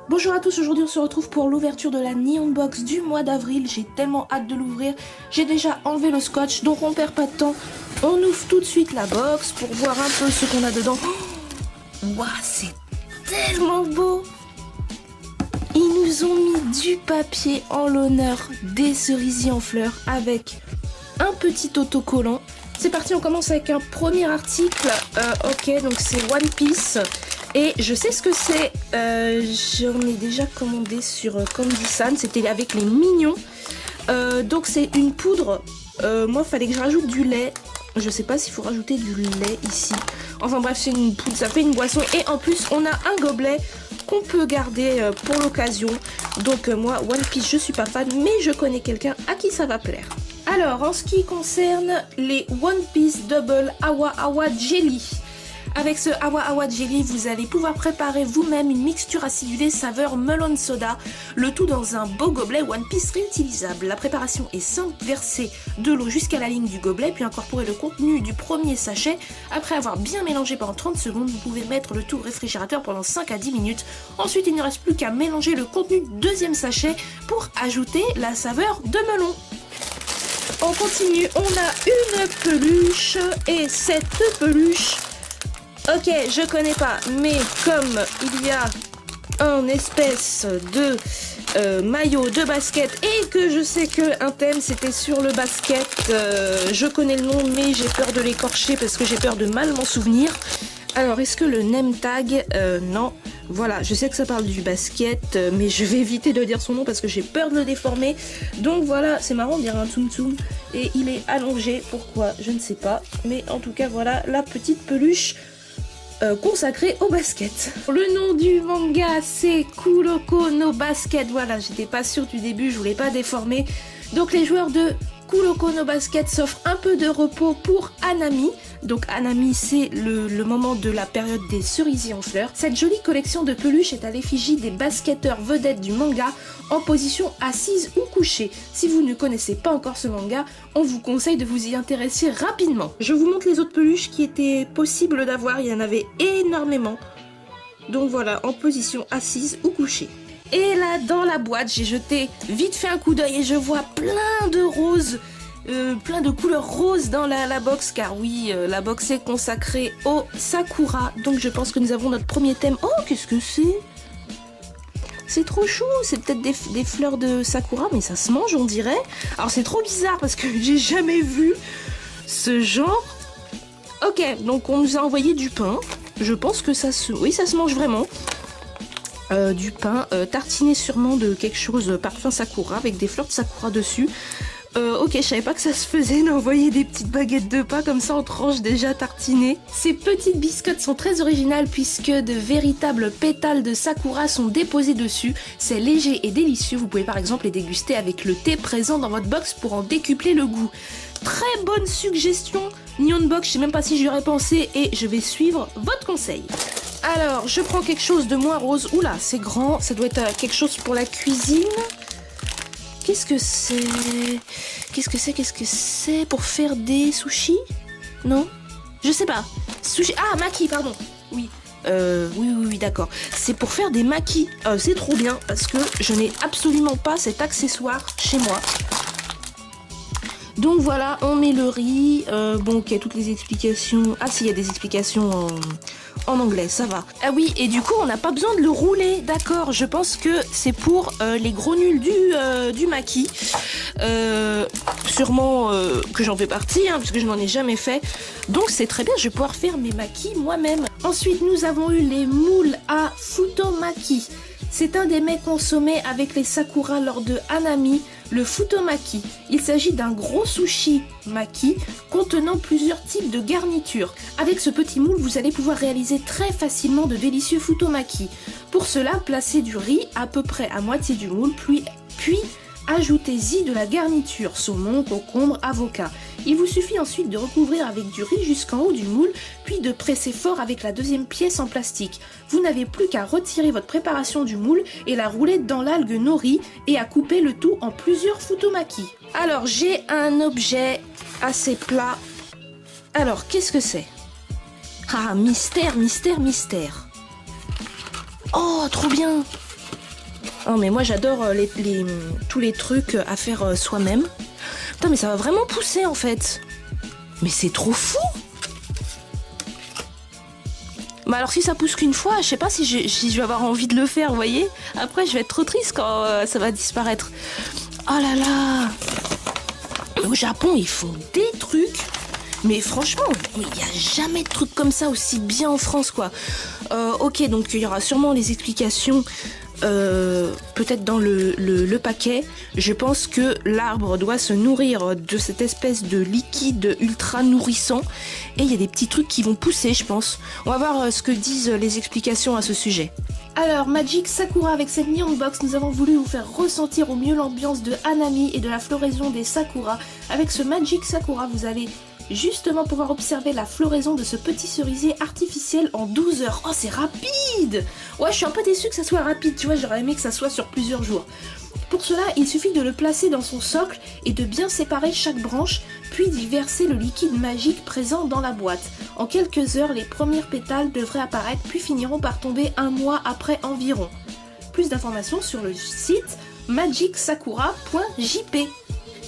Bonjour à tous, aujourd'hui on se retrouve pour l'ouverture de la Neon Box du mois d'avril. J'ai tellement hâte de l'ouvrir, j'ai déjà enlevé le scotch, donc on perd pas de temps. On ouvre tout de suite la box pour voir un peu ce qu'on a dedans. Waouh, c'est tellement beau! Ils nous ont mis du papier en l'honneur des cerisiers en fleurs avec un petit autocollant. C'est parti, on commence avec un premier article. Ok, donc c'est One Piece. Et je sais ce que c'est. J'en ai déjà commandé sur Candy-san. C'était avec les mignons. Donc c'est une poudre. Moi, il fallait que je rajoute du lait. Je sais pas s'il faut rajouter du lait ici. Enfin bref, c'est une poudre. Ça fait une boisson. Et en plus, on a un gobelet qu'on peut garder pour l'occasion. Donc moi, One Piece, je suis pas fan. Mais je connais quelqu'un à qui ça va plaire. Alors, en ce qui concerne les One Piece Double Awa Awa Jelly. Avec ce Awa Awa Jelly, vous allez pouvoir préparer vous-même une mixture acidulée saveur melon soda, le tout dans un beau gobelet One Piece réutilisable. La préparation est simple, versez de l'eau jusqu'à la ligne du gobelet, puis incorporez le contenu du premier sachet. Après avoir bien mélangé pendant 30 secondes, vous pouvez mettre le tout au réfrigérateur pendant 5 à 10 minutes. Ensuite, il ne reste plus qu'à mélanger le contenu du deuxième sachet pour ajouter la saveur de melon. On continue, on a une peluche, et cette peluche... Ok, je connais pas, mais comme il y a un espèce de maillot de basket et que je sais qu'un thème c'était sur le basket, je connais le nom mais j'ai peur de l'écorcher parce que j'ai peur de mal m'en souvenir. Alors, est-ce que le name tag, non, voilà, je sais que ça parle du basket, mais je vais éviter de dire son nom parce que j'ai peur de le déformer. Donc voilà, c'est marrant, on dirait un Tsum Tsum, et il est allongé, pourquoi, je ne sais pas. Mais en tout cas, voilà la petite peluche consacré au basket. Le nom du manga c'est Kuroko no Basket. Voilà, j'étais pas sûre du début, je voulais pas déformer. Donc les joueurs de Kuroko no Basket s'offrent un peu de repos pour Hanami. Donc Hanami, c'est le moment de la période des cerisiers en fleurs. Cette jolie collection de peluches est à l'effigie des basketteurs vedettes du manga en position assise ou couchée. Si vous ne connaissez pas encore ce manga, on vous conseille de vous y intéresser rapidement. Je vous montre les autres peluches qui étaient possibles d'avoir, il y en avait énormément. Donc voilà, en position assise ou couchée. Et là, dans la boîte, j'ai jeté vite fait un coup d'œil et je vois plein de roses. Plein de couleurs roses dans la box, car oui, la box est consacrée au Sakura. Donc je pense que nous avons notre premier thème. Oh, qu'est-ce que c'est? C'est trop chou, c'est peut-être des fleurs de Sakura, mais ça se mange, on dirait. Alors c'est trop bizarre parce que j'ai jamais vu ce genre. Ok, donc on nous a envoyé du pain. Je pense que ça se... Oui, ça se mange vraiment. Du pain tartiné sûrement de quelque chose parfum Sakura avec des fleurs de Sakura dessus. Ok, je savais pas que ça se faisait d'envoyer des petites baguettes de pain comme ça en tranches déjà tartinées. Ces petites biscottes sont très originales puisque de véritables pétales de Sakura sont déposés dessus. C'est léger et délicieux, vous pouvez par exemple les déguster avec le thé présent dans votre box pour en décupler le goût. Très bonne suggestion, Neon Box, je sais même pas si j'y aurais pensé et je vais suivre votre conseil. Alors, je prends quelque chose de moins rose. Oula, c'est grand, ça doit être quelque chose pour la cuisine. Qu'est-ce que c'est? Qu'est-ce que c'est pour faire des sushis? Non? Je sais pas. Sushi... Ah, maki, pardon. Oui. Oui, d'accord. C'est pour faire des makis. C'est trop bien parce que je n'ai absolument pas cet accessoire chez moi. Donc voilà, on met le riz. Bon, ok, toutes les explications. Ah si, il y a des explications en anglais, ça va. Ah oui, et du coup, on n'a pas besoin de le rouler, d'accord. Je pense que c'est pour les gros nuls du maquis. Sûrement que j'en fais partie, hein, parce que je n'en ai jamais fait. Donc c'est très bien, je vais pouvoir faire mes makis moi-même. Ensuite, nous avons eu les moules à futomaki. C'est un des mets consommés avec les sakura lors de Hanami, le futomaki. Il s'agit d'un gros sushi maki contenant plusieurs types de garnitures. Avec ce petit moule, vous allez pouvoir réaliser très facilement de délicieux futomaki. Pour cela, placez du riz à peu près à moitié du moule, puis ajoutez-y de la garniture, saumon, concombre, avocat. Il vous suffit ensuite de recouvrir avec du riz jusqu'en haut du moule, puis de presser fort avec la deuxième pièce en plastique. Vous n'avez plus qu'à retirer votre préparation du moule et la rouler dans l'algue nori et à couper le tout en plusieurs futomaki. Alors j'ai un objet assez plat. Alors qu'est-ce que c'est? Ah, mystère. Oh, trop bien! Non mais moi j'adore tous les trucs à faire soi-même. Putain mais ça va vraiment pousser en fait. Mais c'est trop fou. Bah alors si ça pousse qu'une fois, je sais pas si je vais avoir envie de le faire, vous voyez. Après je vais être trop triste quand ça va disparaître. Oh là là. Au Japon ils font des trucs. Mais franchement, il n'y a jamais de trucs comme ça aussi bien en France quoi. Ok, donc il y aura sûrement les explications peut-être dans le paquet. Je pense que l'arbre doit se nourrir de cette espèce de liquide ultra nourrissant et il y a des petits trucs qui vont pousser, je pense. On va voir ce que disent les explications à ce sujet. Alors, Magic Sakura, avec cette Neon Box, nous avons voulu vous faire ressentir au mieux l'ambiance de Hanami et de la floraison des Sakura. Avec ce Magic Sakura, vous allez justement pouvoir observer la floraison de ce petit cerisier artificiel en 12 heures. Oh, c'est rapide! Ouais, je suis un peu déçue que ça soit rapide, tu vois, j'aurais aimé que ça soit sur plusieurs jours. Pour cela, il suffit de le placer dans son socle et de bien séparer chaque branche, puis d'y verser le liquide magique présent dans la boîte. En quelques heures, les premières pétales devraient apparaître, puis finiront par tomber un mois après environ. Plus d'informations sur le site magicsakura.jp.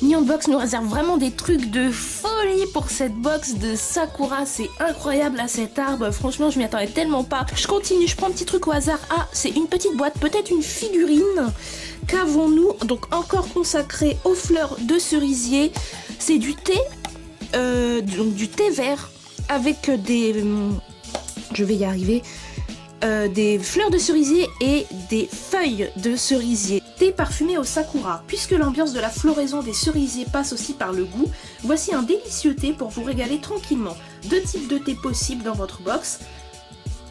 Neon Box nous réserve vraiment des trucs de folie pour cette box de Sakura, c'est incroyable à cet arbre, franchement je m'y attendais tellement pas. Je continue, je prends un petit truc au hasard, ah c'est une petite boîte, peut-être une figurine. Qu'avons-nous? Donc encore consacré aux fleurs de cerisier, c'est du thé, donc du thé vert avec des... je vais y arriver... des fleurs de cerisier et des feuilles de cerisier. Thé parfumé au sakura. Puisque l'ambiance de la floraison des cerisiers passe aussi par le goût, voici un délicieux thé pour vous régaler tranquillement. 2 types de thé possibles dans votre box.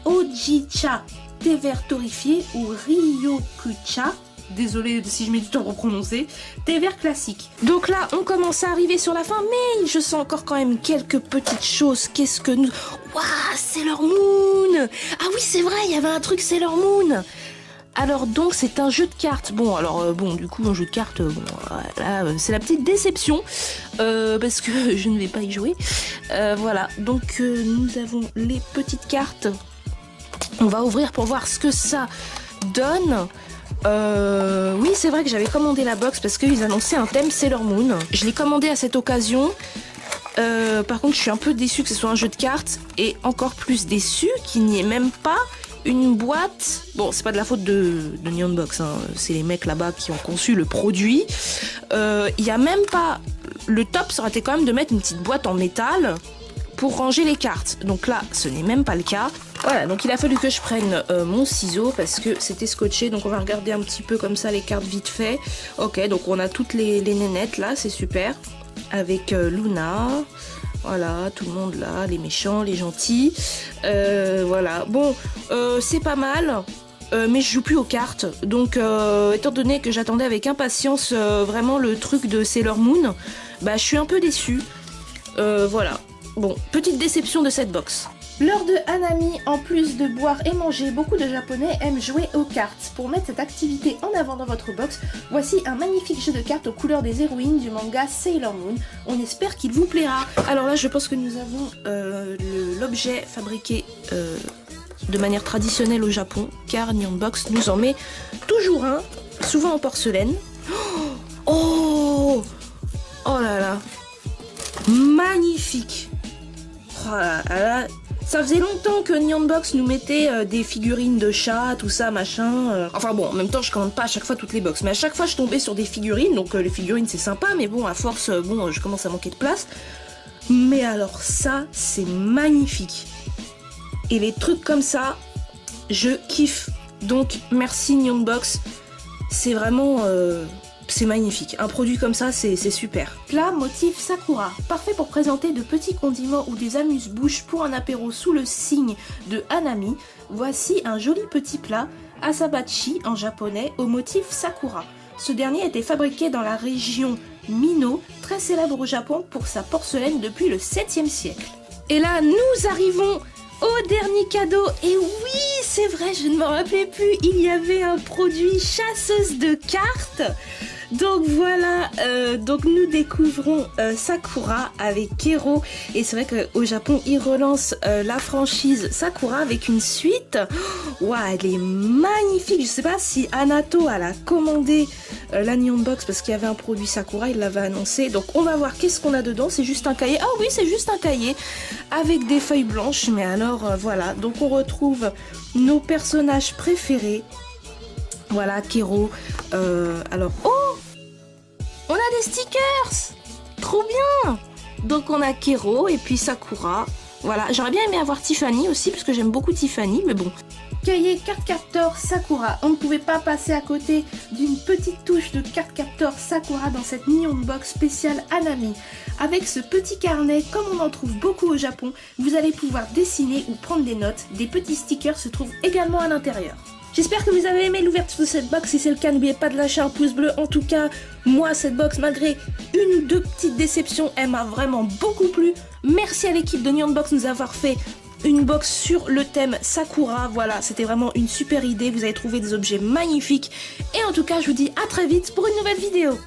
Ojicha, thé vert torréfié, ou Ryokucha, désolé si je mets du temps pour prononcer, thé vert classique. Donc là, on commence à arriver sur la fin, mais je sens encore quand même quelques petites choses. Qu'est-ce que nous... Waouh, Sailor Moon! Ah oui, c'est vrai, il y avait un truc Sailor Moon! Alors donc, c'est un jeu de cartes. Bon, alors, du coup, un jeu de cartes, bon, là, c'est la petite déception, parce que je ne vais pas y jouer. Voilà, donc nous avons les petites cartes. On va ouvrir pour voir ce que ça donne. Oui, c'est vrai que j'avais commandé la box parce qu'ils annonçaient un thème Sailor Moon. Je l'ai commandé à cette occasion. Par contre, je suis un peu déçue que ce soit un jeu de cartes et encore plus déçue qu'il n'y ait même pas une boîte. Bon, c'est pas de la faute de Neon Box, hein. C'est les mecs là-bas qui ont conçu le produit. Il y a même pas... Le top, ça aurait été quand même de mettre une petite boîte en métal pour ranger les cartes. Donc là, ce n'est même pas le cas. Voilà, donc il a fallu que je prenne mon ciseau parce que c'était scotché. Donc on va regarder un petit peu comme ça les cartes vite fait. Ok, donc on a toutes les nénettes là, c'est super. Avec Luna, voilà, tout le monde là, les méchants, les gentils. Voilà, bon, c'est pas mal. Mais je joue plus aux cartes. Donc étant donné que j'attendais avec impatience vraiment le truc de Sailor Moon, bah je suis un peu déçue. Voilà. Bon, petite déception de cette box. L'heure de Hanami, en plus de boire et manger, beaucoup de Japonais aiment jouer aux cartes. Pour mettre cette activité en avant dans votre box, voici un magnifique jeu de cartes aux couleurs des héroïnes du manga Sailor Moon. On espère qu'il vous plaira. Alors là, je pense que nous avons l'objet fabriqué de manière traditionnelle au Japon, car Neon Box nous en met toujours un, souvent en porcelaine. Oh, oh là là, magnifique. Oh là là. Ça faisait longtemps que Neon Box nous mettait des figurines de chats, tout ça, machin. Enfin bon, en même temps, je commande pas à chaque fois toutes les box. Mais à chaque fois, je tombais sur des figurines. Donc les figurines, c'est sympa. Mais bon, à force, bon, je commence à manquer de place. Mais alors ça, c'est magnifique. Et les trucs comme ça, je kiffe. Donc, merci Neon Box. C'est vraiment... c'est magnifique. Un produit comme ça, c'est super. Plat motif Sakura. Parfait pour présenter de petits condiments ou des amuse-bouches pour un apéro sous le signe de Hanami. Voici un joli petit plat, asabachi en japonais, au motif Sakura. Ce dernier était fabriqué dans la région Mino, très célèbre au Japon pour sa porcelaine depuis le 7e siècle. Et là, nous arrivons au dernier cadeau. Et oui, c'est vrai, je ne me rappelais plus, il y avait un produit chasseuse de cartes. Donc voilà, donc nous découvrons Sakura avec Kero. Et c'est vrai qu'au Japon, ils relancent la franchise Sakura avec une suite. Waouh, elle est magnifique. Je sais pas si Anato elle a commandé la Neon Box parce qu'il y avait un produit Sakura, il l'avait annoncé. Donc on va voir qu'est-ce qu'on a dedans. C'est juste un cahier. Ah oui, c'est juste un cahier avec des feuilles blanches. Mais alors voilà, donc on retrouve nos personnages préférés. Voilà, Kero. Alors, oh, on a des stickers. Trop bien. Donc on a Kero et puis Sakura. Voilà, j'aurais bien aimé avoir Tiffany aussi parce que j'aime beaucoup Tiffany, mais bon. Cahier carte captor Sakura. On ne pouvait pas passer à côté d'une petite touche de carte captor Sakura dans cette Neon Box spéciale Hanami. Avec ce petit carnet, comme on en trouve beaucoup au Japon, vous allez pouvoir dessiner ou prendre des notes. Des petits stickers se trouvent également à l'intérieur. J'espère que vous avez aimé l'ouverture de cette box. Si c'est le cas, n'oubliez pas de lâcher un pouce bleu. En tout cas, moi, cette box, malgré une ou deux petites déceptions, elle m'a vraiment beaucoup plu. Merci à l'équipe de Neon Box de nous avoir fait une box sur le thème Sakura. Voilà, c'était vraiment une super idée. Vous avez trouvé des objets magnifiques. Et en tout cas, je vous dis à très vite pour une nouvelle vidéo.